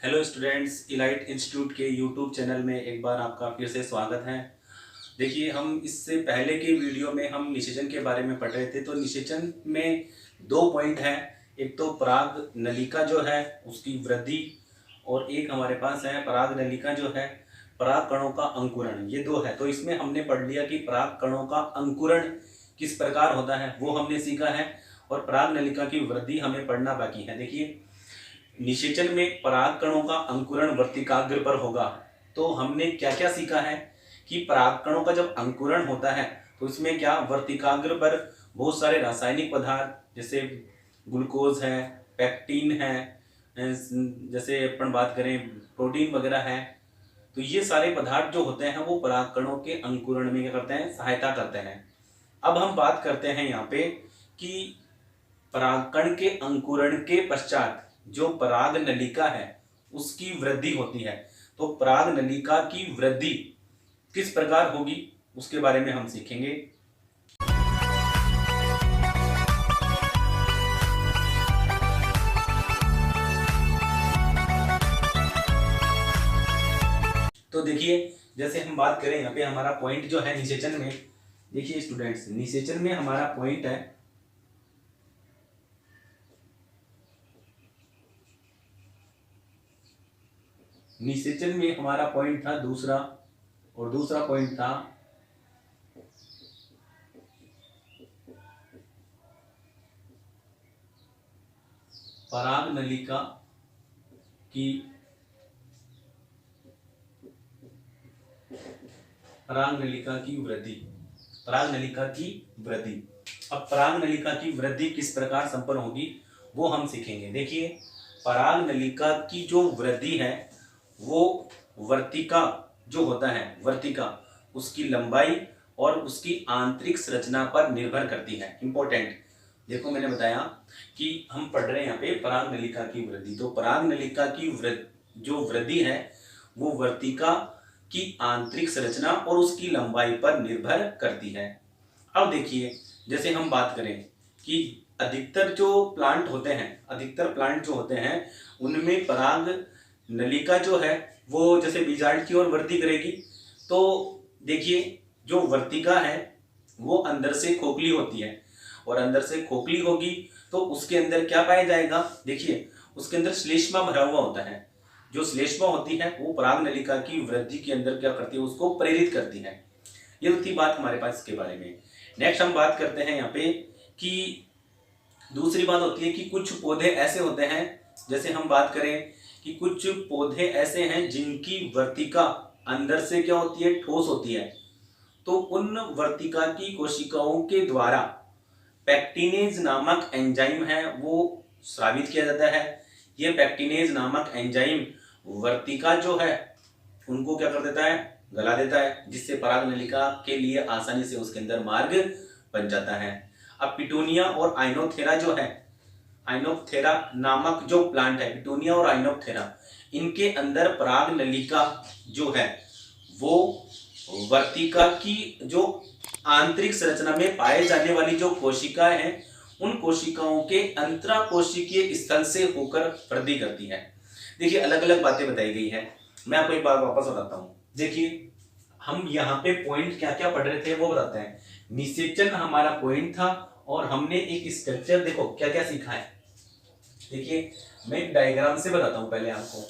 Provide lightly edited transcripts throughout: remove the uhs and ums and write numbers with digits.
Hello students, elite institute के YouTube channel में एक बार आपका फिर से स्वागत है। देखिए, हम इससे पहले के वीडियो में हम निषेचन के बारे में पढ़ रहे थे। तो निषेचन में दो पॉइंट हैं। एक तो पराग नलिका जो है उसकी वृद्धि, और एक हमारे पास है पराग नलिका जो है पराग कणों का अंकुरण। ये दो है। तो इसमें हमने पढ़ लिया कि पराग कणों का अंकुरण किस प्रकार होता है, वो हमने सीखा है, और पराग नलिका की वृद्धि हमें पढ़ना बाकी है। देखिए, निषेचन में पराग कणों का अंकुरण वर्तिकाग्र पर होगा। तो हमने क्या क्या सीखा है कि पराग कणों का जब अंकुरण होता है तो इसमें क्या वर्तिकाग्र पर बहुत सारे रासायनिक पदार्थ जैसे ग्लूकोज है, पैक्टिन है, जैसे अपन बात करें प्रोटीन वगैरह है। तो ये सारे पदार्थ जो होते हैं वो पराग कणों के अंकुरण में क्या करते हैं, सहायता करते हैं। अब हम बात करते हैं यहाँ पे कि परागकण के अंकुरण के पश्चात जो पराग नलिका है उसकी वृद्धि होती है। तो पराग नलिका की वृद्धि किस प्रकार होगी उसके बारे में हम सीखेंगे। तो देखिए, जैसे हम बात करें यहाँ पे हमारा पॉइंट जो है निषेचन में, देखिए स्टूडेंट्स, निषेचन में हमारा पॉइंट है निषेचन में हमारा पॉइंट था दूसरा, और दूसरा पॉइंट था पराग नलिका की पराग नलिका की वृद्धि। पराग नलिका की वृद्धि। अब पराग नलिका की वृद्धि किस प्रकार संपन्न होगी वो हम सीखेंगे। देखिए, पराग नलिका की जो वृद्धि है वो वर्तिका जो होता है, वर्तिका उसकी लंबाई और उसकी आंतरिक संरचना पर निर्भर करती है। इंपॉर्टेंट, देखो मैंने बताया कि हम पढ़ रहे हैं यहाँ पे पराग नलिका की वृद्धि। तो पराग नलिका की जो वृद्धि है वो वर्तिका की आंतरिक संरचना और उसकी लंबाई पर निर्भर करती है। अब देखिए, जैसे हम बात करें कि अधिकतर प्लांट जो होते हैं उनमें पराग नलिका जो है वो जैसे बीजांड की ओर वृद्धि करेगी। तो देखिए, जो वर्तिका है वो अंदर से खोखली होती है, और अंदर से खोखली होगी तो उसके अंदर क्या पाया जाएगा, देखिए उसके अंदर श्लेष्मा भरा हुआ होता है। जो श्लेष्मा होती है वो पराग नलिका की वृद्धि के अंदर क्या करती है, उसको प्रेरित करती है। ये तो थी बात हमारे पास इसके बारे में। नेक्स्ट हम बात करते हैं यहाँ पे कि दूसरी बात होती है कि कुछ पौधे ऐसे होते हैं, जैसे हम बात करें कि कुछ पौधे ऐसे हैं जिनकी वर्तिका अंदर से क्या होती है, ठोस होती है। तो उन वर्तिका की कोशिकाओं के द्वारा पैक्टिनेज नामक एंजाइम है वो स्रावित किया जाता है। ये पैक्टिनेज नामक एंजाइम वर्तिका जो है उनको क्या कर देता है, गला देता है, जिससे पराग नलिका के लिए आसानी से उसके अंदर मार्ग बन जाता है। अब पिटूनिया और आइनोथेरा जो है, आइनोथेरा नामक जो प्लांट है, पिटूनिया और आइनोथेरा, इनके अंदर पराग नलिका जो है वो वर्तिका की जो आंतरिक संरचना में पाए जाने वाली जो कोशिकाएं हैं उन कोशिकाओं के अंतरा कोशिकीय स्थल से होकर वृद्धि करती है। देखिए, अलग अलग बातें बताई गई है। मैं आपको एक बात वापस बताता हूँ। देखिए, हम यहाँ पे पॉइंट क्या क्या पढ़ रहे थे वो बताते हैं। निषेचन हमारा पॉइंट था और हमने एक स्ट्रक्चर, देखो क्या क्या सीखा है। देखिए, मैं एक डायग्राम से बताता हूँ पहले आपको।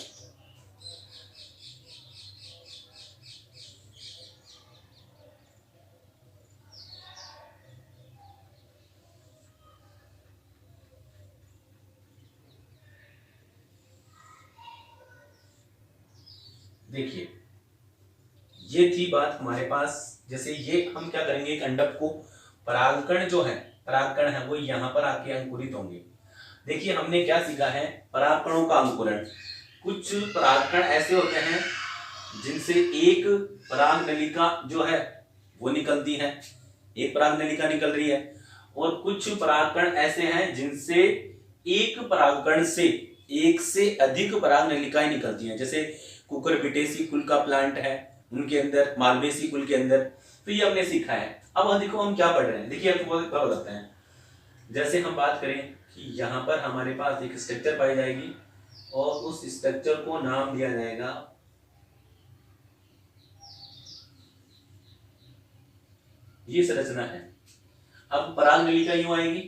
देखिए, ये थी बात हमारे पास। जैसे ये हम क्या करेंगे, एक अंडक को परागकण जो है, परागकण है वो यहाँ पर आके अंकुरित होंगे। देखिए, हमने क्या सीखा है, परागकणों का अंकुरण। कुछ परागकण ऐसे होते हैं जिनसे एक पराग नलिका जो है वो निकलती है, एक पराग नलिका निकल रही है। और कुछ परागकण ऐसे हैं जिनसे एक परागकण से एक से अधिक पराग नलिकाएं निकलती हैं। जैसे कुकुरबिटेसी कुल का प्लांट है, उनके अंदर, मालवेसी कुल के अंदर। तो ये हमने सीखा है। अब देखो हम क्या पढ़ रहे हैं। देखिए, आपको बताते हैं। जैसे हम बात करें कि यहाँ पर हमारे पास एक स्ट्रक्चर पाई जाएगी और उस स्ट्रक्चर को नाम दिया जाएगा ये संरचना है। अब पराग नलिका यूं आएगी,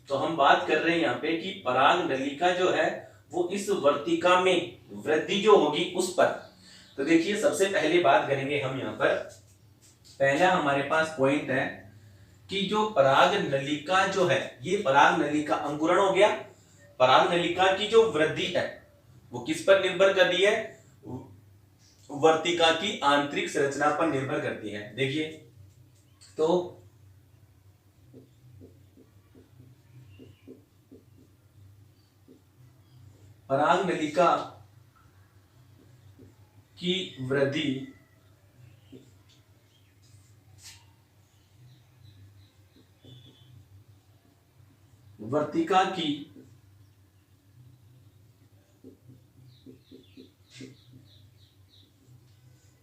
तो हम बात कर रहे हैं यहाँ पे कि पराग नलिका जो है वो इस वर्तिका में वृद्धि जो होगी उस पर। तो देखिए सबसे पहले बात करेंगे हम यहाँ पर, पहला हमारे पास पॉइंट है कि जो पराग नलिका जो है, ये पराग नलिका अंकुरण हो गया, पराग नलिका की जो वृद्धि है वो किस पर निर्भर कर रही है, वर्तिका की आंतरिक संरचना पर निर्भर करती है। देखिए तो पराग नलिका की वृद्धि वर्तिका की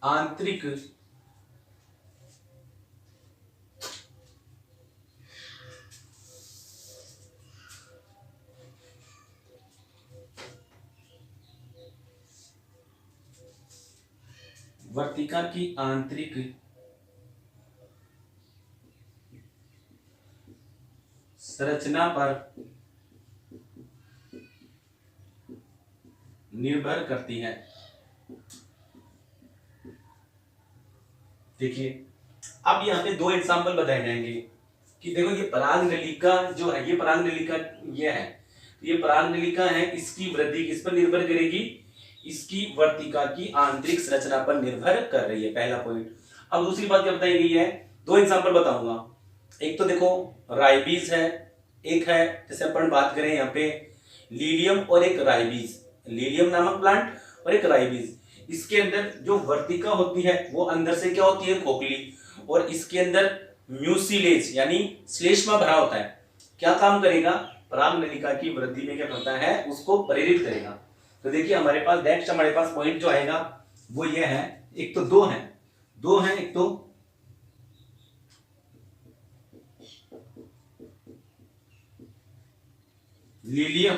आंतरिक वर्तिका की आंतरिक संरचना पर निर्भर करती है। देखिए अब यहाँ पे दो एग्जांपल बताए जाएंगे कि देखो ये पराग नलिका जो है, ये पराग नलिका ये है, ये पराग नलिका है, इसकी वृद्धि किस पर निर्भर करेगी, इसकी वर्तिका की आंतरिक संरचना पर निर्भर कर रही है, पहला पॉइंट। अब दूसरी बात क्या बताई गई है, दो एग्जांपल बताऊंगा। एक तो देखो राइबीज है, एक है जैसे अपन बात करें यहाँ पे लीलियम और एक राइबीज, लीलियम नामक प्लांट और एक राइबीज। इसके अंदर जो वर्तिका होती है वो अंदर से क्या होती है, खोखली, और इसके अंदर म्यूसिलेज यानी श्लेष्मा भरा होता है। क्या काम करेगा, पराग नलिका की वृद्धि में क्या करता है, उसको प्रेरित करेगा। तो देखिए हमारे पास नेक्स्ट हमारे पास पॉइंट जो आएगा वो ये है, एक तो दो है, एक तो लीलियम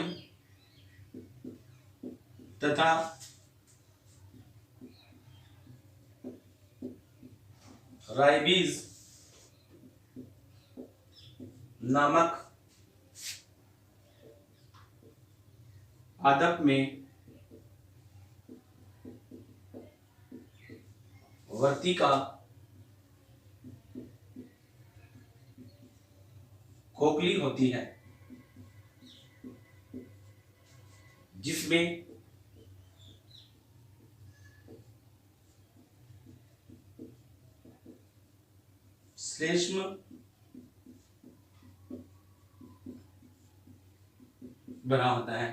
तथा राइबीज नामक पादप में वर्तिका खोखली होती है, जिसमें श्लेष्म बना होता है।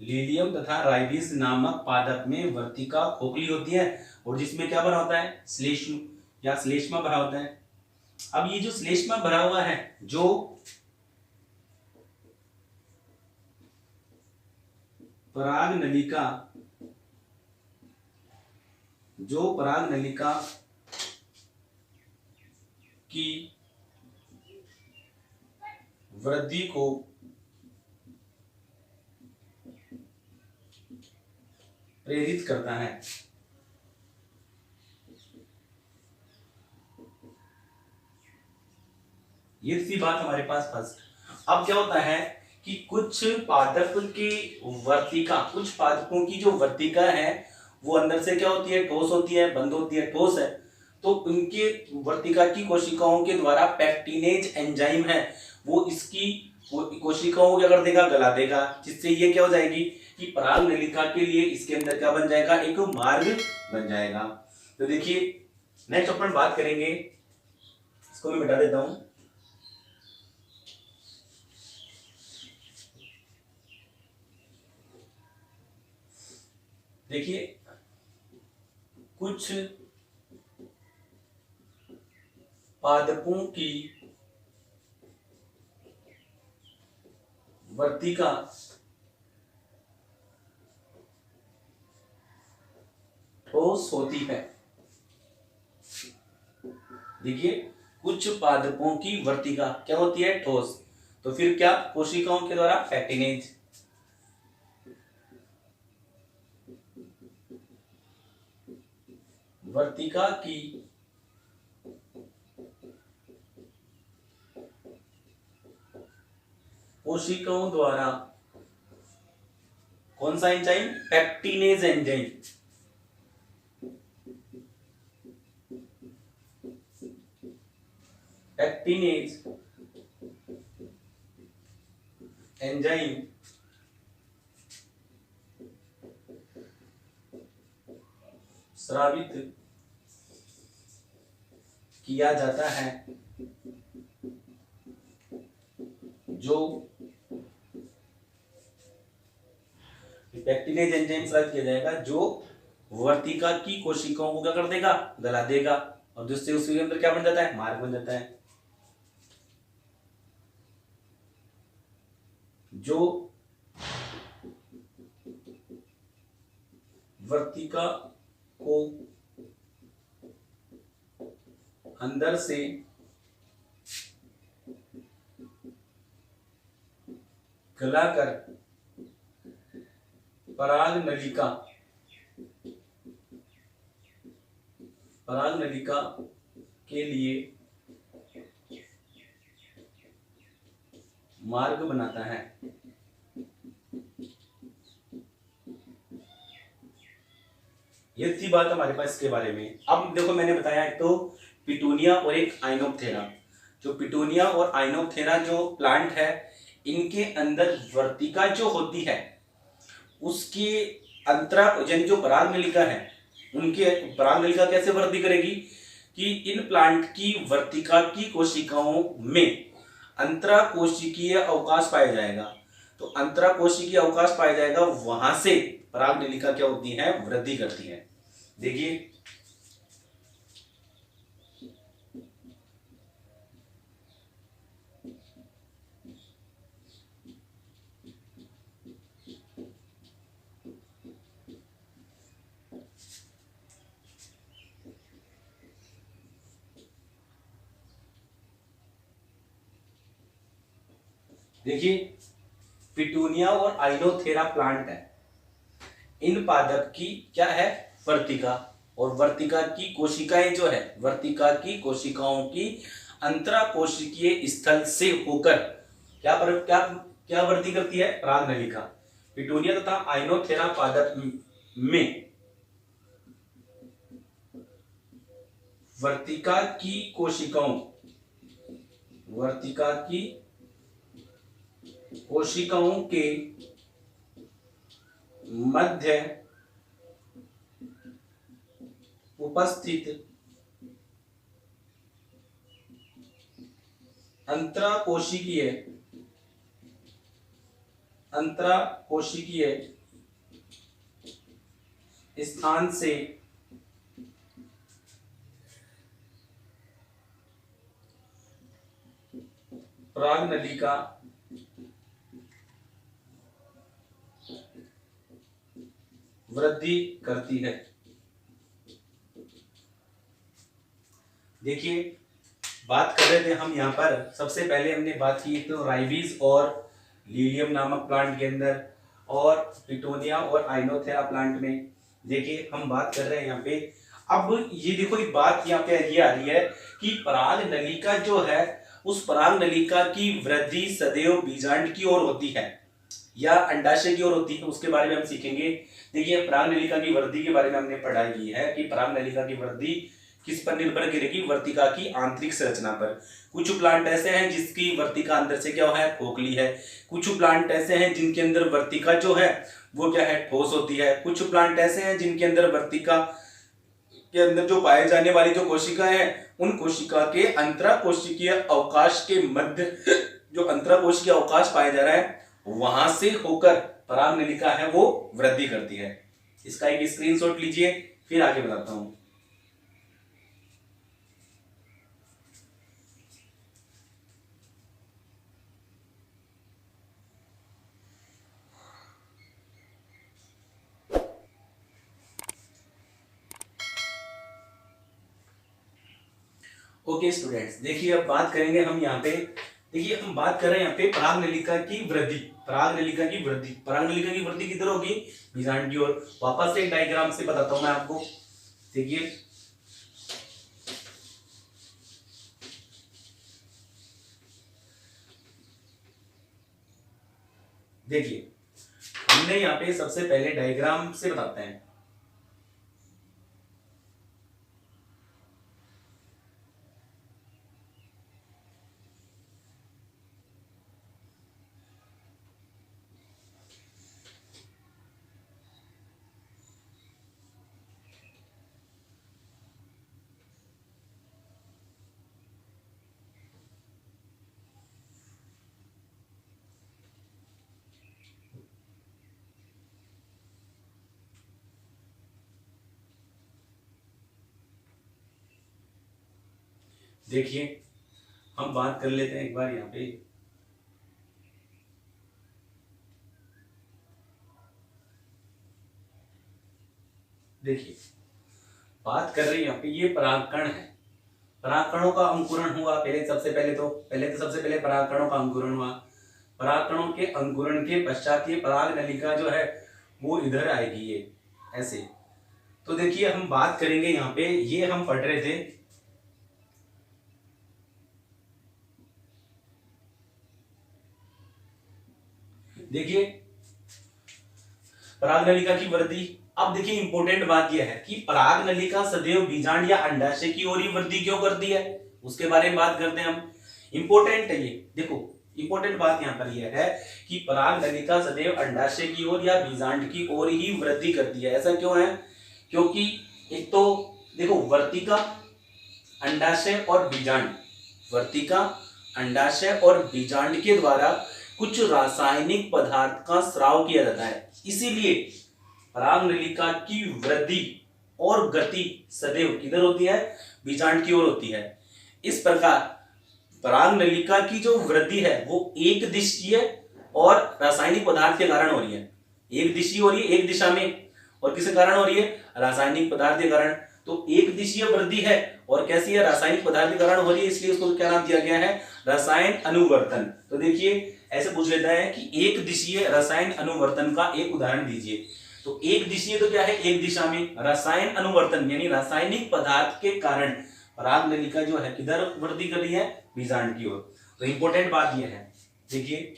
लीलियम तथा राइबीज नामक पादप में वर्तिका खोखली होती है और जिसमें क्या भरा होता है, श्लेष्म या श्लेष्मा भरा होता है। अब ये जो श्लेष्मा भरा हुआ है, जो पराग नलिका की वृद्धि को प्रेरित करता है। ये सी बात हमारे पास फर्स्ट। अब क्या होता है कि कुछ पादप की वर्तिका, कुछ पादपों की जो वर्तिका है वो अंदर से क्या होती है, ठोस होती है, बंद होती है, ठोस है। तो उनके वर्तिका की कोशिकाओं के द्वारा पैक्टिनेज एंजाइम है वो इसकी कोशिकाओं को क्या कर देगा, गला देगा, जिससे ये क्या हो जाएगी कि पराग नलिका के लिए इसके अंदर क्या बन जाएगा, एक मार्ग बन जाएगा। तो देखिए नेक्स्ट अपन बात करेंगे, इसको मैं मिटा देता हूं। देखिए कुछ पादपों की वर्तिका ठोस होती है। देखिए कुछ पादपों की वर्तिका क्या होती है, ठोस। तो फिर क्या, कोशिकाओं के द्वारा पैक्टिनेज, वर्तिका की कोशिकाओं द्वारा कौन सा enzyme? Pectinase enzyme. Pectinase enzyme स्रावित किया जाता है जो पेक्टिनेज एंजाइम स्रावित किया जाएगा जो वर्तिका की कोशिकाओं को क्या कर देगा? गला देगा, और जिससे उसके अंदर क्या बन जाता है? मार्ग बन जाता है। जो वर्तिका को अंदर से गलाकर पराग नलिका के लिए मार्ग बनाता है। ये थी बात हमारे पास इसके बारे में। अब देखो मैंने बताया एक तो पिटूनिया और एक आइनोप्टेरा। जो पिटूनिया और आइनोप्टेरा जो प्लांट है, इनके अंदर वर्तिका जो होती है उसकी अंतरा यानी जो पराग नलिका है, उनके पराग नलिका कैसे वृद्धि करेगी कि इन प्लांट की वर्तिका की कोशिकाओं में अंतरा कोशिकीय अवकाश पाया जाएगा। तो अंतरा कोशिकीय अवकाश पाया जाएगा, वहां से पराग नलिका क्या होती है? वृद्धि करती है। देखिए देखिए पिटूनिया और आइनोथेरा प्लांट है, इन पादप की क्या है? वर्तिका। और वर्तिका की कोशिकाएं जो है, वर्तिका की कोशिकाओं की अंतरा कोशिकीय स्थल से होकर क्या क्या वृद्धि करती है? पराग नलिका। पिटूनिया तथा आइनोथेरा पादप में वर्तिका की कोशिकाओं के मध्य उपस्थित अंतराकोशिकीय स्थान से पराग नलिका वृद्धि करती है। देखिए बात कर रहे थे हम यहाँ पर, सबसे पहले हमने बात की तो राइबीज और लीलियम नामक प्लांट के अंदर, और पिटोनिया और आइनोथेरा प्लांट में। देखिए हम बात कर रहे हैं यहाँ पे, अब ये देखो एक बात यहाँ पे ये आ रही है कि पराग नलिका जो है, उस पराग नलिका की वृद्धि सदैव बीजांड की ओर होती है या अंडाशय की ओर होती है, उसके बारे में हम सीखेंगे। देखिए पराग नलिका की वृद्धि के बारे में हमने पढ़ाई की है कि पराग नलिका की वृद्धि किस पर निर्भर करेगी? वर्तिका की आंतरिक संरचना पर। कुछ प्लांट ऐसे हैं जिसकी वर्तिका अंदर से क्या है? खोखली है। कुछ प्लांट ऐसे हैं जिनके अंदर वर्तिका जो है वो क्या है? ठोस होती है। कुछ प्लांट ऐसे हैं जिनके अंदर वर्तिका के अंदर जो पाए जाने वाली जो कोशिकाएं हैं, उन कोशिका के अंतरा कोशिकीय अवकाश के मध्य जो अंतरा कोशिकीय अवकाश पाया जा रहा है, वहां से होकर पराग नलिका है वो वृद्धि करती है। इसका एक स्क्रीनशॉट लीजिए, फिर आगे बताता हूं। ओके स्टूडेंट्स, देखिए अब बात करेंगे हम यहाँ पे। देखिए हम बात कर रहे हैं यहाँ पे पराग नलिका की वृद्धि। पराग नलिका की वृद्धि किधर होगी? बीजांड की ओर। वापस से डायग्राम से बताता हूं मैं आपको। देखिए देखिए हमने यहाँ पे सबसे पहले डायग्राम से बताते हैं। देखिए हम बात कर लेते हैं एक बार यहाँ पे। देखिए बात कर रहे हैं यहाँ पे, ये परागकण है। परागकणों का अंकुरण हुआ सबसे पहले परागकणों का अंकुरण हुआ। परागकणों के अंकुरण के पश्चात ये पराग नलिका जो है वो इधर आएगी, ये ऐसे। तो देखिए हम बात करेंगे यहाँ पे, ये हम पढ़ रहे थे देखिए पराग नलिका की वृद्धि। अब देखिए इंपॉर्टेंट बात यह है कि पराग नलिका सदैव बीजांड या अंडाशय की ओर ही वृद्धि क्यों करती है, उसके बारे में बात करते हैं हम। इंपॉर्टेंट है ये, देखो इंपॉर्टेंट बात यहाँ पर यह है कि पराग नलिका सदैव अंडाशय की ओर या बीजांड की ओर ही वृद्धि करती है। ऐसा क्यों है? क्योंकि एक तो देखो वर्तिका, अंडाशय और बीजांड, वर्तिका, अंडाशय और बीजांड के द्वारा कुछ रासायनिक पदार्थ का स्राव किया जाता है। इसीलिए पराग नलिका की वृद्धि और गति सदैव किधर होती है? बीजांड की ओर होती है। इस प्रकार पराग नलिका की जो वृद्धि है वो एक दिशीय और रासायनिक पदार्थ के कारण हो रही है। एक दिशीय हो रही है एक दिशा में, और किसके कारण हो रही है? रासायनिक पदार्थ के कारण। तो एक दिशीय वृद्धि है और कैसी है? रासायनिक पदार्थ के कारण हो रही है, इसलिए उसको क्या नाम दिया गया है? रसायन अनुवर्तन। तो देखिए ऐसे पूछ लेता है कि एक दिशीय रसायन अनुवर्तन का एक उदाहरण दीजिए। तो एक दिशीय तो क्या है? एक दिशा में। रसायन अनुवर्तन यानी रासायनिक पदार्थ के कारण पराग नलिका जो है किधर वृद्धि कर रही है? बीजांड की ओर। तो इंपॉर्टेंट बात यह है, देखिए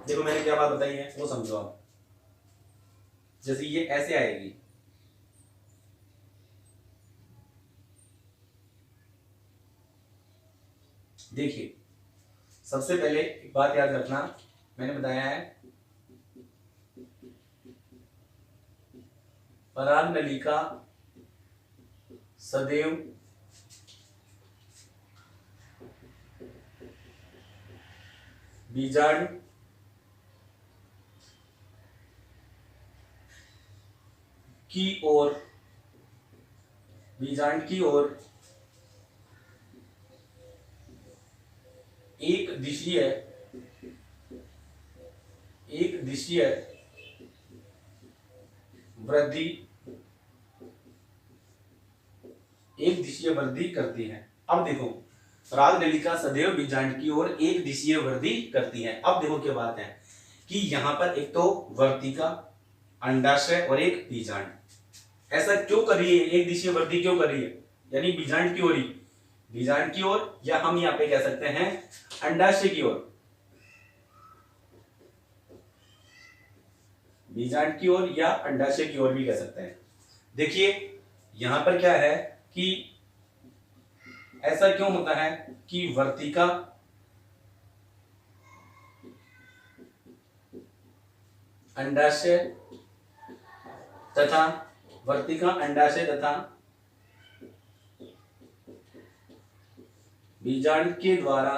देखो मैंने क्या बात बताई है वो समझो आप। जैसे ये ऐसे आएगी, देखिए सबसे पहले एक बात याद रखना, मैंने बताया है पराग नलिका सदैव बीजांड की ओर, बीजांड की ओर एक दिशीय वृद्धि करती है। अब देखो पराग नलिका सदैव बीजांड की ओर एक दिशीय वृद्धि करती है। अब देखो क्या बात है कि यहां पर एक तो वर्तिका, अंडाशय और एक बीजांड। ऐसा क्यों कर रही है? एक दिशीय वृद्धि क्यों कर रही है? यानी बीजांड की ओर ही, बीजांड की ओर, या हम यहां पे कह सकते हैं अंडाशय की ओर, बीजांड की ओर या अंडाशय की ओर भी कह सकते हैं। देखिए यहां पर क्या है कि ऐसा क्यों होता है कि वर्तिका, अंडाशय तथा बीजांड के द्वारा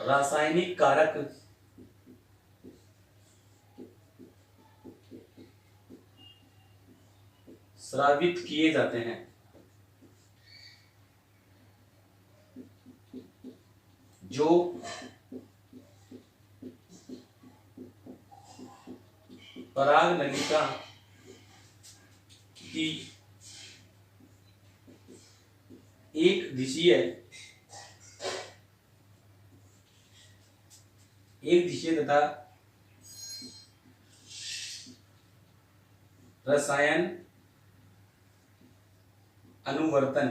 रासायनिक कारक स्रावित किए जाते हैं। जो पराग नलिका की एक दिशीय तथा रसायन अनुवर्तन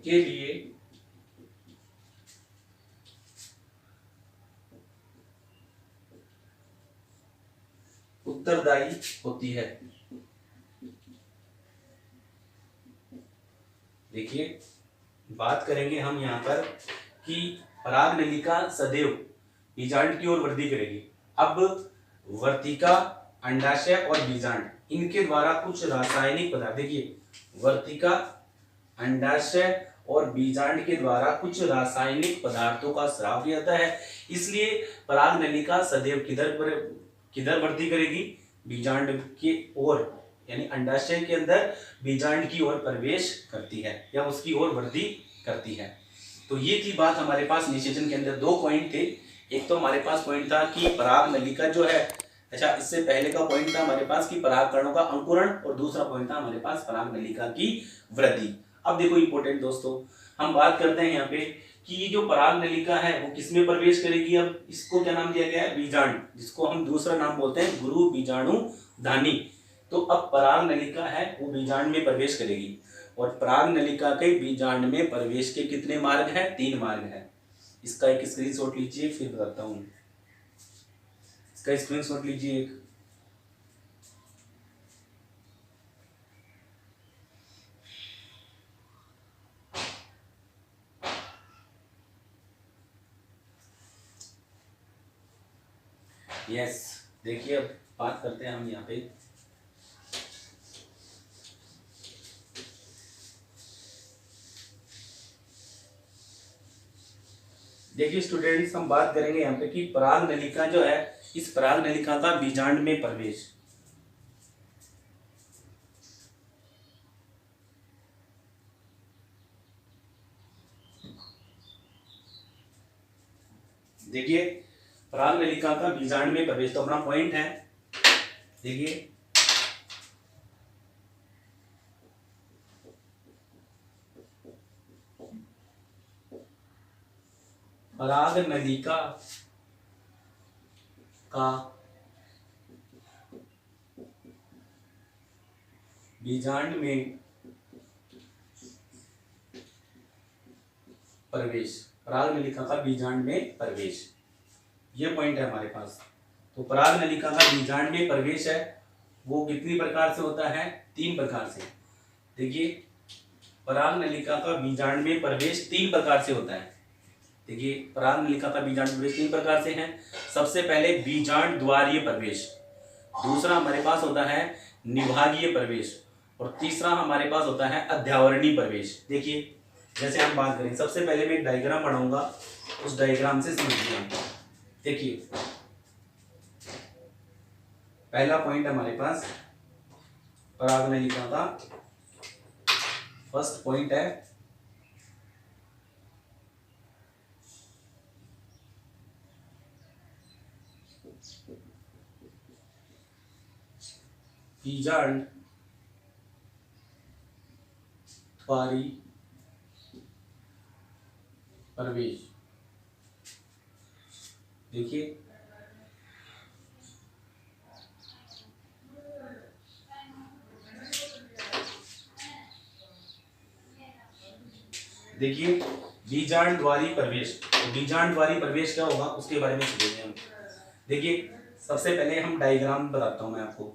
के लिए उत्तरदायी होती है। देखिए, बात करेंगे हम यहाँ पर कि पराग नलिका सदैव बीजांड की ओर वृद्धि करेगी। अब वर्तिका, अंडाशय और बीजांड, इनके द्वारा कुछ रासायनिक पदार्थ, देखिए वर्तिका, अंडाशय और बीजांड के द्वारा कुछ रासायनिक पदार्थों का स्राव किया जाता है। इसलिए पराग नलिका सदैव किधर वृद्धि करेगी? बीजांड की ओर, यानी अंडाशय के अंदर बीजांड की ओर प्रवेश करती है या उसकी ओर वृद्धि करती है। तो ये थी बात हमारे पास निषेचन के अंदर। दो पॉइंट थे। एक तो हमारे पास पॉइंट था कि पराग नलिका जो है, अच्छा इससे पहले का पॉइंट था हमारे पास कि पराग कणों का अंकुरण, और दूसरा पॉइंट था हमारे पास पराग नलिका की वृद्धि। अब देखो इंपॉर्टेंट दोस्तों, हम बात करते हैं यहाँ पे कि ये जो पराग नलिका है वो किसमें प्रवेश करेगी। अब इसको क्या नाम दिया गया है? बीजांड, जिसको हम दूसरा नाम बोलते हैं गुरु बीजाणु धानी। तो अब पराग नलिका है वो बीजांड में प्रवेश करेगी, और पराग नलिका के बीजांड में प्रवेश के कितने मार्ग हैं? 3 मार्ग हैं। इसका एक स्क्रीनशॉट लीजिए, फिर बताता हूं। इसका स्क्रीनशॉट लीजिए एक। यस, देखिए अब बात करते हैं हम यहाँ पे। देखिए स्टूडेंट्स, हम बात करेंगे यहाँ पे कि पराग नलिका जो है, इस पराग नलिका का बीजांड में प्रवेश। देखिए पराग नलिका का बीजांड में प्रवेश, तो अपना पॉइंट है। देखिए पराग नलिका का बीजांड में प्रवेश, पराग नलिका का बीजांड में प्रवेश, ये पॉइंट है हमारे पास। तो पराग नलिका का बीजांड में प्रवेश है वो कितनी प्रकार से होता है? 3 प्रकार से। देखिए पराग नलिका का बीजांड में प्रवेश 3 प्रकार से होता है। देखिए पराग नलिका का बीजांड प्रवेश 3 प्रकार से है। सबसे पहले बीजांड द्वारीय प्रवेश, दूसरा हमारे पास होता है निभागीय प्रवेश, और तीसरा हमारे पास होता है अध्यावरणीय प्रवेश। देखिए जैसे हम बात करें, सबसे पहले मैं एक डायग्राम बनाऊंगा, उस डायग्राम से समझिए। देखिए पहला पॉइंट हमारे पास पराग नलिका का फर्स्ट पॉइंट है बीजांड द्वारी प्रवेश। देखिए देखिए बीजांड द्वारी प्रवेश, तो बीजांड द्वारी प्रवेश क्या होगा उसके बारे में समझेंगे हम। देखिए सबसे पहले हम डायग्राम बताता हूं मैं आपको।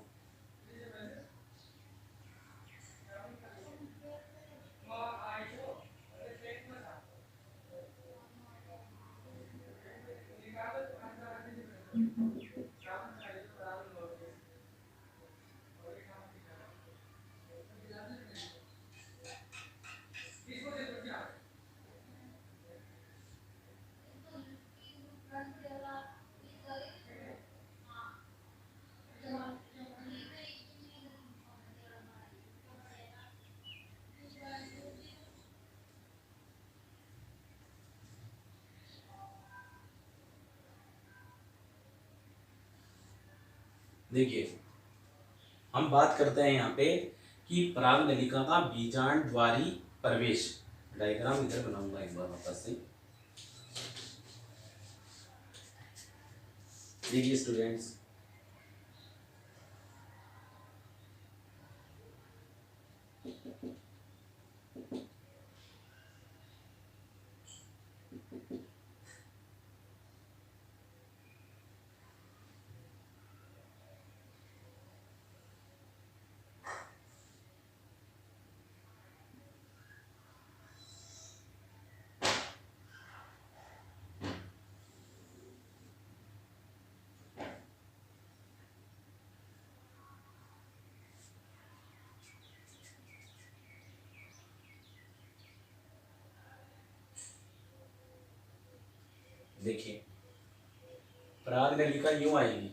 देखिए हम बात करते हैं यहाँ पे कि पराग नलिका का बीजांड द्वारी प्रवेश। डायग्राम इधर बनाऊंगा एक बार वापस से। देखिए स्टूडेंट्स, देखिए पराग नलिका यूं आएगी,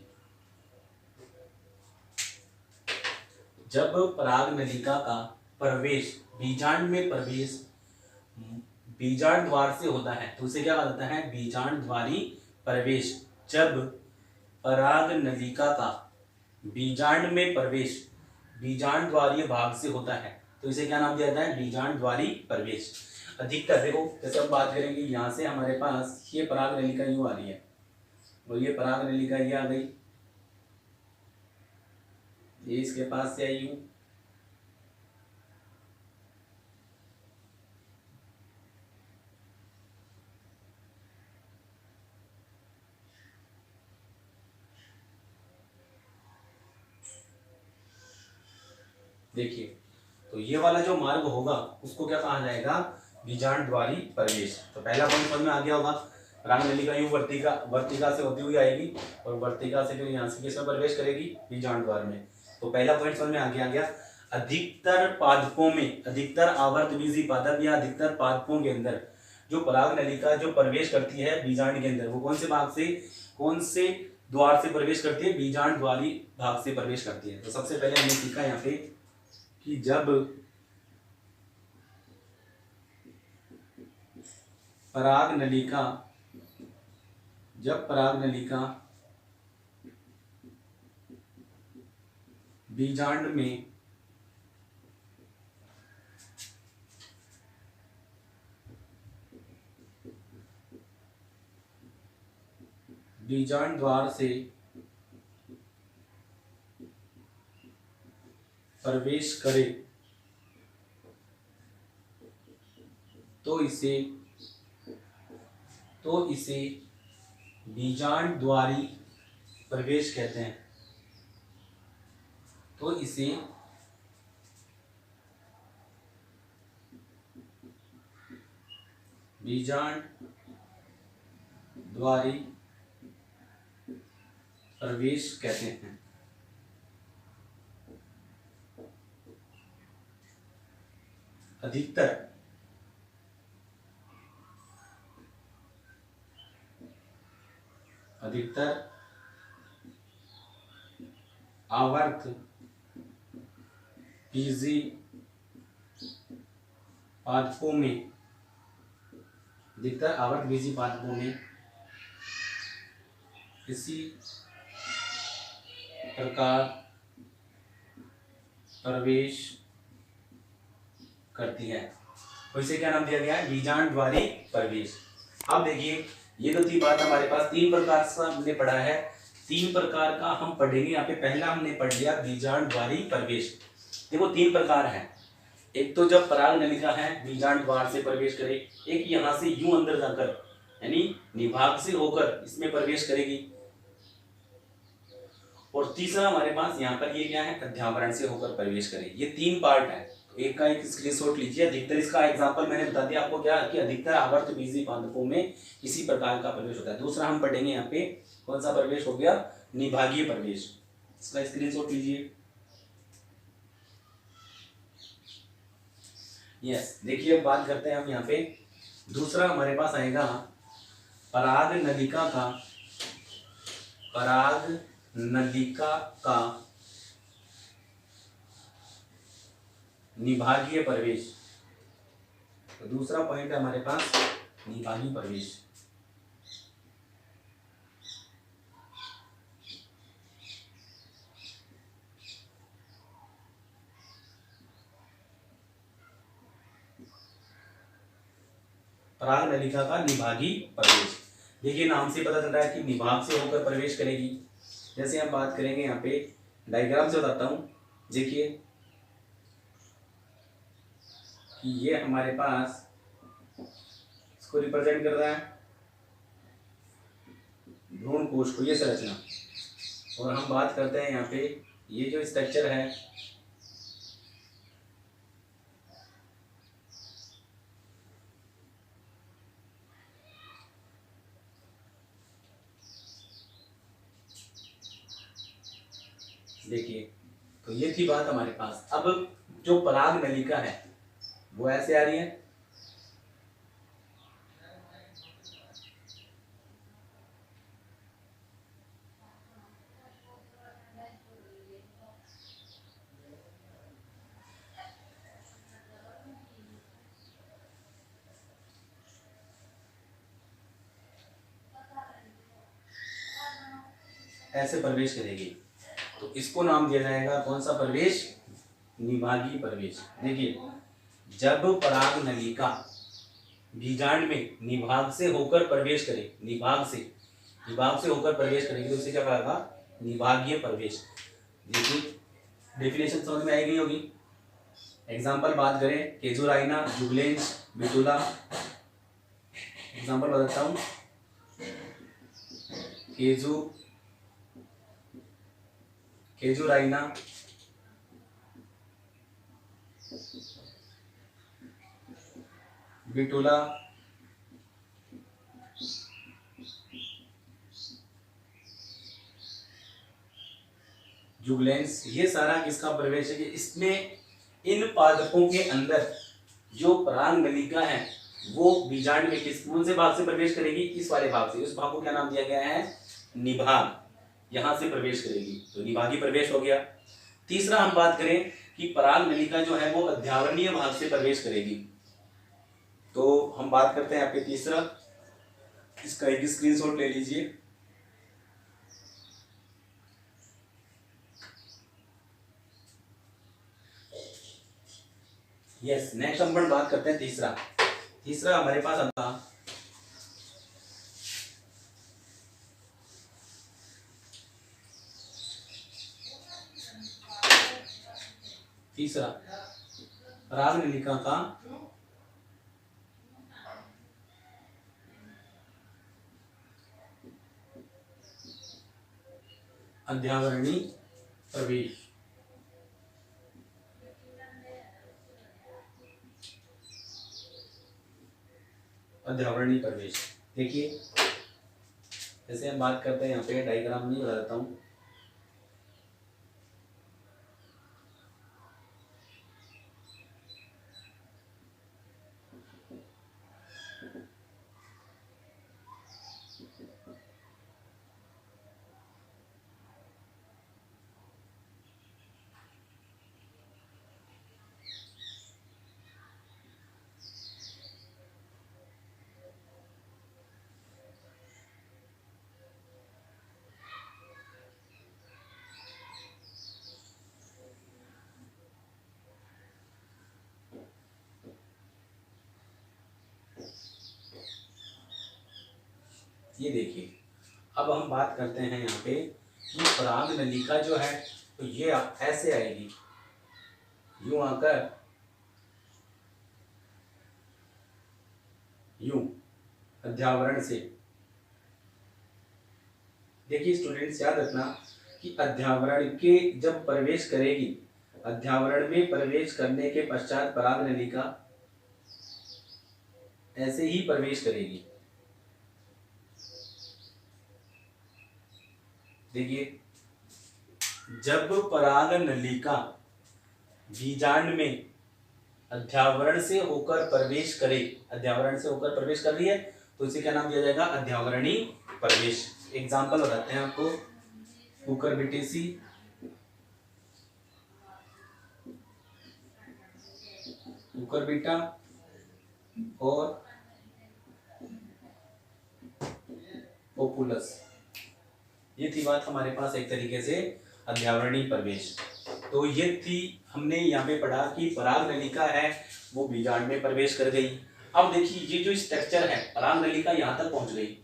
जब पराग नलिका का प्रवेश बीजांड में प्रवेश बीजांड द्वार से होता है तो उसे क्या कहा जाता है, बीजांड द्वारी प्रवेश। जब पराग नलिका का बीजांड में प्रवेश बीजांड द्वारीय भाग से होता है तो इसे क्या नाम दिया जाता है, बीजांड द्वारी प्रवेश। अधिकतर देखो जैसे हम बात करेंगे यहाँ से हमारे पास ये पराग नलिका यूं आ रही है और ये पराग नलिका ये आ गई, ये इसके पास से आई यूं, देखिए तो ये वाला जो मार्ग होगा उसको क्या कहा जाएगा, बीजांड द्वारी प्रवेश। तो पहला पॉइंट समझ में आ गया होगा, पराग नलिका यूं वर्तिका से होती हुई आएगी और वर्तिका से फिर यहाँ से किसमें प्रवेश करेगी, बीजांड द्वार में। तो पहला पॉइंट समझ में आ गया। अधिकतर पादपों में, अधिकतर आवर्त बीजी पादप या अधिकतर पादपों के अंदर जो पराग नलिका जो प्रवेश करती है बीजांड के अंदर वो कौन से भाग से, कौन से द्वार से प्रवेश करती है, बीजांड द्वारी भाग से प्रवेश करती है। तो सबसे पहले हमने सीखा यहाँ पे कि जब पराग नलिका बीजांड में बीजांड द्वार से प्रवेश करे तो इसे बीजांड द्वारी प्रवेश कहते हैं। तो इसे बीजांड द्वारी प्रवेश कहते हैं। अधिकतर आवर्त बीजी पादपों में, अधिकतर आवर्त बीजी पादपों में इसी प्रकार प्रवेश करती है। तो इसे क्या नाम दिया गया है, बीजांड द्वारी प्रवेश। अब देखिए ये तो थी बात हमारे पास, तीन प्रकार से हमने पढ़ा है, तीन प्रकार का हम पढ़ेंगे यहाँ पे। पहला हमने पढ़ लिया बीजांड द्वारी प्रवेश। देखो तीन प्रकार है, एक तो जब पराग नलिका है बीजांड द्वार से प्रवेश करे, एक यहाँ से यूं अंदर जाकर यानी निभाग से होकर इसमें प्रवेश करेगी, और तीसरा हमारे पास यहाँ पर ये क्या है, अध्यावरण से होकर प्रवेश करे। ये तीन पार्ट है, तो एक का एक स्क्रीनशॉट लीजिए। अधिकतर इसका एग्जांपल मैंने बता दिया आपको क्या कि अधिकतर आवर्त बीजी पादपों में इसी प्रकार का प्रवेश होता है। दूसरा हम पढ़ेंगे यहाँ पे कौन सा प्रवेश हो गया, निभागीय प्रवेश। इसका स्क्रीनशॉट लीजिए। यस देखिए अब बात करते हैं हम यहाँ पे, दूसरा हमारे पास आएगा पराग नलिका का निभागीय प्रवेश। तो दूसरा पॉइंट है हमारे पास निभागीय प्रवेश। पराग नलिका का निभागीय प्रवेश, देखिए नाम से पता चल रहा है कि निभाग से होकर प्रवेश करेगी। जैसे हम बात करेंगे यहाँ पे डायग्राम से बताता हूँ, देखिए कि ये हमारे पास इसको रिप्रेजेंट कर रहा है भ्रूण कोश को, ये संरचना, और हम बात करते हैं यहाँ पे ये जो स्ट्रक्चर है देखिए, तो ये थी बात हमारे पास। अब जो पराग नलिका है वो ऐसे आ रही है, ऐसे प्रवेश करेगी, तो इसको नाम दिया जाएगा कौन सा प्रवेश? निभागीय प्रवेश। देखिए, जब पराग नलिका बीजांड में निभाग से होकर प्रवेश करे, निभाग से होकर प्रवेश करेगी, तो उसे क्या कहेगा? निभागीय प्रवेश। देखिए, डेफिनेशन समझ में आएगी होगी। एग्जाम्पल बात करें, केजुराइना, जुगलेंस, बिटुला। एग्जाम्पल बताता हूँ, केजुराइना, बिटुला, जुगलेंस, ये सारा किसका प्रवेश है? कि इसमें इन पादपों के अंदर जो पराग नलिका है वो बीजांड में किस कौन से भाग से प्रवेश करेगी? इस वाले भाग से। उस भाग को क्या नाम दिया गया है? निभाग। यहां से प्रवेश करेगी, तो निभागीय प्रवेश हो गया। तीसरा हम बात करें कि पराग नलिका जो है वो अध्यावरणीय भाग से प्रवेश करेगी, तो हम बात करते हैं यहाँ पे तीसरा। इसका एक स्क्रीनशॉट ले लीजिए। यस, नेक्स्ट हम बात करते हैं तीसरा हमारे पास आता तीसरा पराग नलिका का अध्यावरणीय प्रवेश। अध्यावरणीय प्रवेश, देखिए जैसे हम बात करते हैं यहाँ पे, डायग्राम में बता देता हूँ। ये देखिए, अब हम बात करते हैं यहाँ पे कि पराग नलिका जो है तो ये ऐसे आएगी, यूं आकर यूं अध्यावरण से। देखिए स्टूडेंट्स, याद रखना कि अध्यावरण के जब प्रवेश करेगी, अध्यावरण में प्रवेश करने के पश्चात पराग नलिका ऐसे ही प्रवेश करेगी। देखिए, जब पराग नलिका बीजांड में अध्यावरण से होकर प्रवेश करे, अध्यावरण से होकर प्रवेश कर रही है, तो इसे क्या नाम दिया जाएगा? अध्यावरणीय प्रवेश। एग्जाम्पल बताते हैं आपको, कुकुरबिटेसी, कुकुरबिटा और पोपुलस। ये थी बात हमारे पास एक तरीके से अध्यावरणीय प्रवेश। तो ये थी, हमने यहाँ पे पढ़ा कि पराग नलिका है वो बीजांड में प्रवेश कर गई। अब देखिए, ये जो स्ट्रक्चर है, पराग नलिका यहाँ तक पहुंच गई,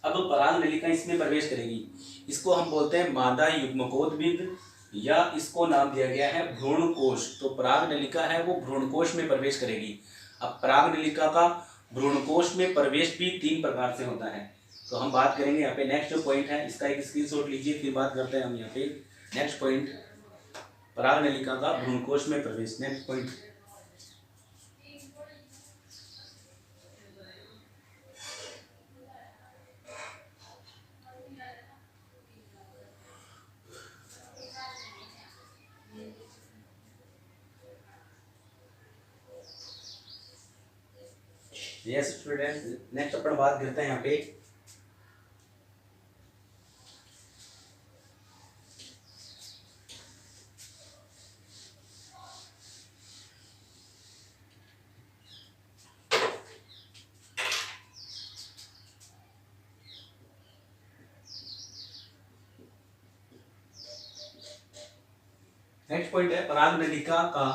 अब पराग नलिका इसमें प्रवेश करेगी। इसको हम बोलते हैं मादा युग्मकोद्भिद, या इसको नाम दिया गया है भ्रूण कोश। तो पराग नलिका है वो भ्रूण कोश में प्रवेश करेगी। अब पराग नलिका का भ्रूण कोश में प्रवेश भी 3 प्रकार से होता है, तो हम बात करेंगे यहाँ पे। नेक्स्ट जो पॉइंट है इसका एक स्क्रीनशॉट लीजिए, फिर बात करते हैं हम यहाँ पे। नेक्स्ट पॉइंट, पराग नलिका का भ्रूण कोश में प्रवेश। Next point, yes student, next अपन बात करते हैं यहाँ पे नेक्स्ट पॉइंट है पराग नलिका का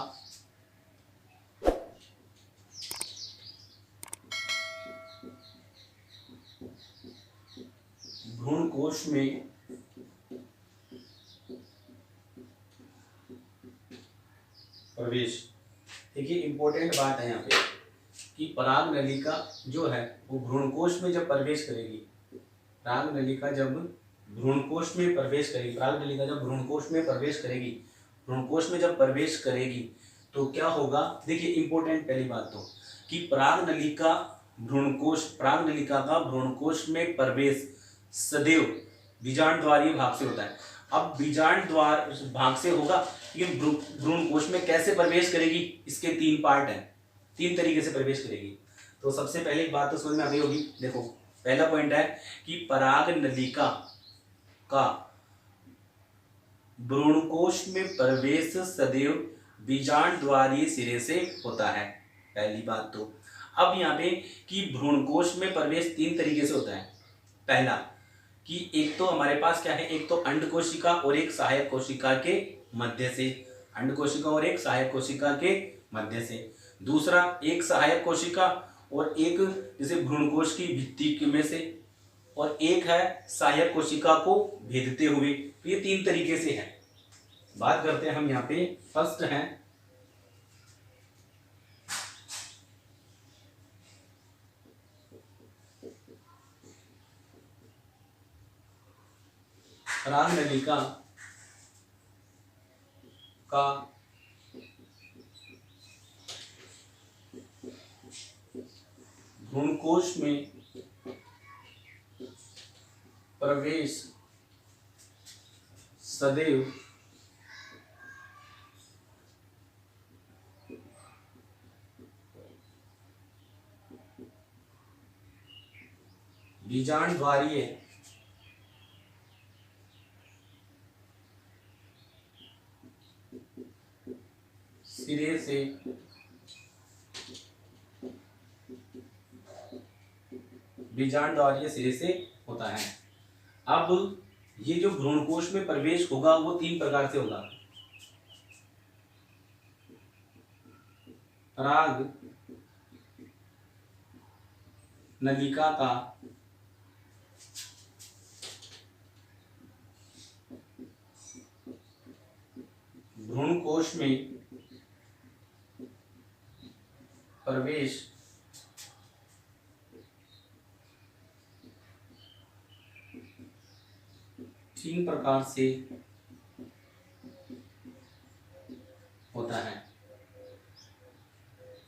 भ्रूणकोश में प्रवेश। देखिए इंपॉर्टेंट बात है यहाँ पे कि पराग नलिका जो है वो भ्रूणकोश में जब प्रवेश करेगी, पराग नलिका जब भ्रूणकोश में प्रवेश करेगी, पराग नलिका जब भ्रूणकोश में प्रवेश करेगी, भ्रूणकोश में जब प्रवेश करेगी तो क्या होगा। देखिए इंपॉर्टेंट पहली बात तो कि पराग नलिका का भ्रूणकोश में प्रवेश सदैव बीजांडद्वारीय भाग से होता है। अब बीजांडद्वार भाग से होगा, ये भ्रूणकोश में कैसे प्रवेश करेगी, इसके तीन पार्ट हैं, तीन तरीके से प्रवेश करेगी। तो सबसे पहले एक बात तो समझ में आ गई होगी। देखो पहला पॉइंट है कि पराग नलिका का भ्रूणकोश में प्रवेश सदैव बीजांडद्वारीय सिरे से होता है, पहली बात तो। अब यहाँ पे कि भ्रूणकोश में प्रवेश तीन तरीके से होता है। पहला कि एक तो हमारे पास क्या है, एक तो अंड कोशिका और एक सहायक कोशिका के मध्य से, अंड कोशिका और एक सहायक कोशिका के मध्य से। दूसरा एक सहायक कोशिका और एक जैसे भ्रूणकोश की भित्ति में से, और एक है सहायक कोशिका को भेदते हुए। तो ये तीन तरीके से है। बात करते हैं हम यहाँ पे, फर्स्ट है पराग नलिका का भ्रूणकोश में प्रवेश सदैव बीजांडद्वारीय सिरे से बीजांडद्वारीय सिरे से होता है। अब ये जो भ्रूणकोश में प्रवेश होगा वो तीन प्रकार से होगा। पराग नलिका का भ्रूणकोश में प्रवेश तीन प्रकार से होता है।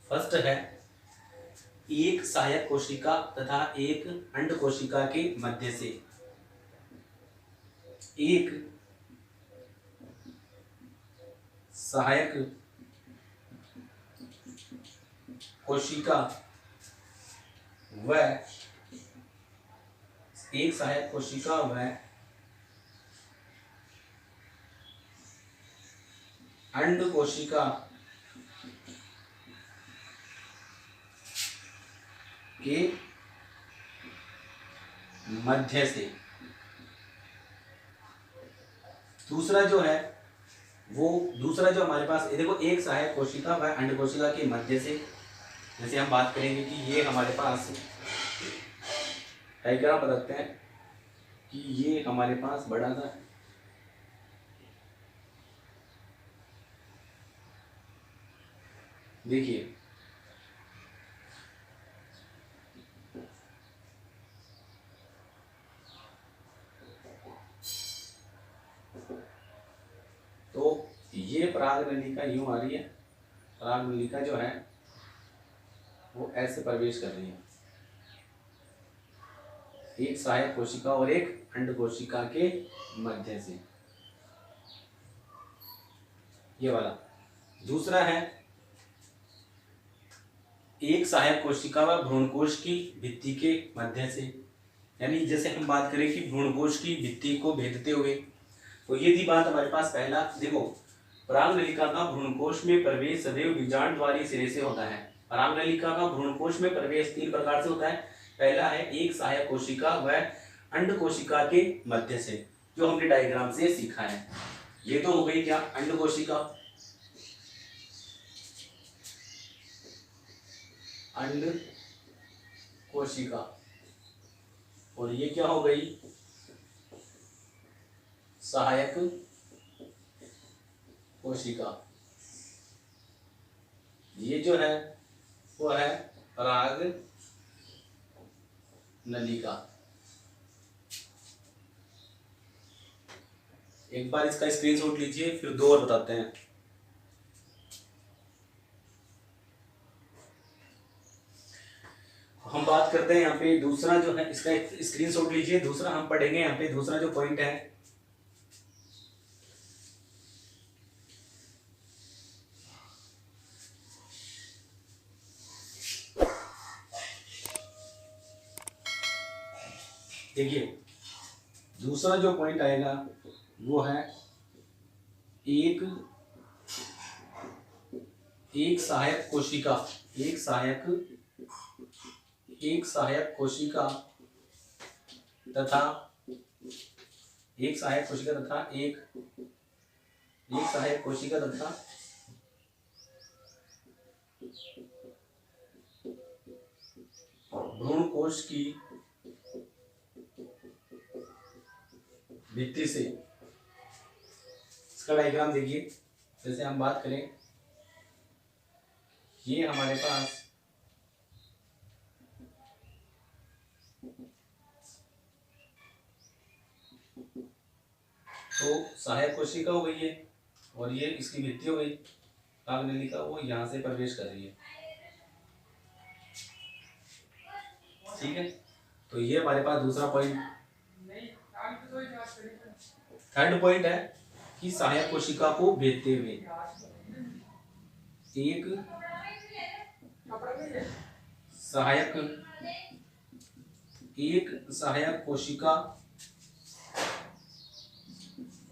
फर्स्ट है एक सहायक कोशिका तथा एक अंड कोशिका के मध्य से। एक सहायक कोशिका व अंड कोशिका के मध्य से। दूसरा जो है वो दूसरा जो हमारे पास देखो, एक सहायक कोशिका व अंड कोशिका के मध्य से, जैसे हम बात करेंगे कि ये हमारे पास डायग्राम बताते हैं कि ये हमारे पास बड़ा सा देखिए, तो ये पराग नलिका यूं आ रही है, पराग नलिका जो है वो ऐसे प्रवेश कर रही है, एक सहायक कोशिका और एक अंड कोशिका के मध्य से, ये वाला। दूसरा है एक सहायक कोशिका व भ्रूणकोश की भित्ति के मध्य से, यानी जैसे हम बात करें कि भ्रूणकोश की भित्ति को भेदते हुए। तो ये थी बात हमारे पास। पहला देखो, पराग नलिका का भ्रूणकोश में प्रवेश सदैव बीजांडद्वारीय सिरे से होता है। पराग नलिका का भ्रूणकोश में प्रवेश तीन प्रकार से होता है। पहला है एक सहायक कोशिका व अंड कोशिका के मध्य से, जो हमने डायग्राम से सीखा है। ये तो हो गई क्या, अंड कोशिका। अंड कोशिका। और ये क्या हो गई, सहायक कोशिका। ये जो है वो है पराग नलिका। एक बार इसका स्क्रीनशॉट लीजिए, फिर दो और बताते हैं। हम बात करते हैं यहाँ पे दूसरा जो है, इसका एक स्क्रीनशॉट लीजिए। दूसरा हम पढ़ेंगे यहाँ पे, दूसरा जो पॉइंट है, देखिए दूसरा जो पॉइंट आएगा वो है एक सहायक कोशिका। एक सहायक कोशिका तथा एक सहायक कोशिका तथा भ्रूण कोश की भित्ति से। इसका डायग्राम देखिए। जैसे हम बात करें, ये हमारे पास तो सहायक कोशिका हो गई है, और ये इसकी भित्ति हो गई पराग नलिका, वो यहाँ से प्रवेश कर रही है। ठीक है, तो ये हमारे पास दूसरा पॉइंट। थर्ड पॉइंट है कि सहायक कोशिका को भेदते हुए एक सहायक कोशिका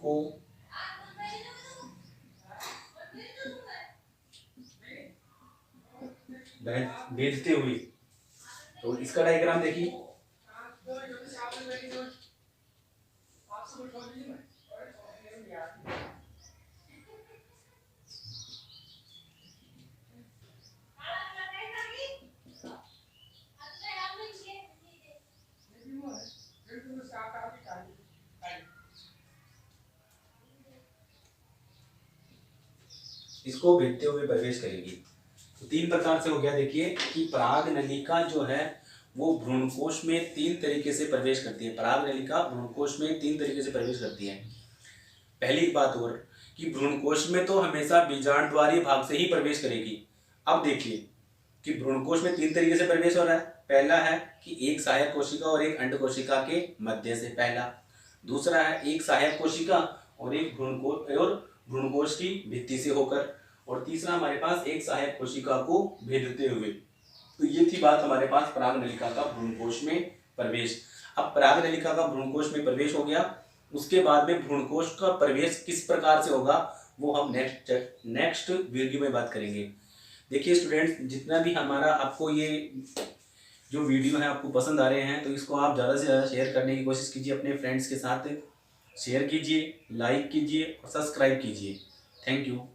को भेदते हुए। तो इसका डायग्राम देखिए। इसको भेदते हुए प्रवेश करेगी। तो तीन प्रकार से हो गया। देखिए कि पराग नलिका जो है वो भ्रूणकोश में तीन तरीके से प्रवेश करती है। पराग नलिका भ्रूणकोश में तीन तरीके से प्रवेश करती है। पहली बात और कि भ्रूणकोश में तो हमेशा बीजांडद्वारी भाग से ही प्रवेश करेगी। अब देखिए कि भ्रूणकोश में तीन तरीके से प्रवेश हो रहा है। पहला है कि एक सहायक कोशिका और एक अंड कोशिका के मध्य से, पहला। दूसरा है एक सहायक कोशिका और एक भ्रूणकोश की भित्ति से होकर, और तीसरा हमारे पास एक सहायक कोशिका को भेदते हुए। तो ये थी बात हमारे पास पराग नलिका का भ्रूणकोश में प्रवेश। अब पराग नलिका का भ्रूणकोश में प्रवेश हो गया, उसके बाद में भ्रूणकोश का प्रवेश किस प्रकार से होगा वो हम नेक्स्ट वीडियो में बात करेंगे। देखिए स्टूडेंट्स, जितना भी हमारा आपको ये जो वीडियो है आपको पसंद आ रहे हैं, तो इसको आप ज़्यादा से ज़्यादा शेयर करने की कोशिश कीजिए। अपने फ्रेंड्स के साथ शेयर कीजिए, लाइक कीजिए और सब्सक्राइब कीजिए। Thank you.